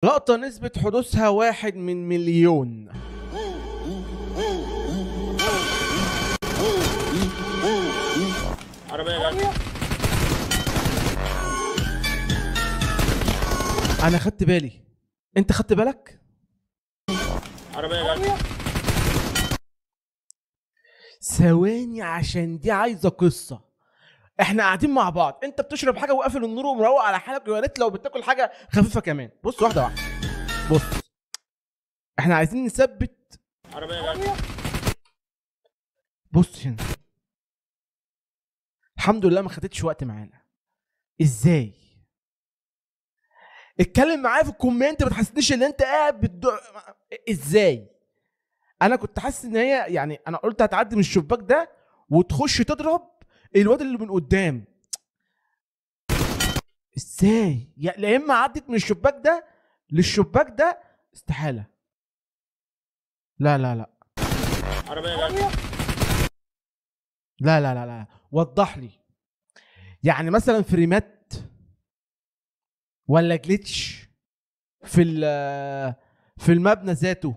لقطة نسبة حدوثها 1/1,000,000. عربية جت. أنا خدت بالي، أنت خدت بالك؟ عربية جت. ثواني عشان دي عايزة قصة. احنا قاعدين مع بعض، انت بتشرب حاجة وقافل النور ومروق على حالك، ويا ريت لو بتاكل حاجة خفيفة كمان. بص واحدة واحدة، بص احنا عايزين نثبت. عربية جت. بص هنا، الحمد لله ما خدتش وقت معانا. ازاي؟ اتكلم معايا في الكومنت، ما تحسسنيش ان انت قاعد ازاي؟ انا كنت حاسس ان هي يعني، انا قلت هتعدي من الشباك ده وتخش تضرب الواد اللي من قدام. ازاي؟ يا اما عدت من الشباك ده للشباك ده، استحالة. لا لا لا عربية جت. لا لا لا لا، وضح لي. يعني مثلا فريمات ولا جليتش في في المبنى ذاته؟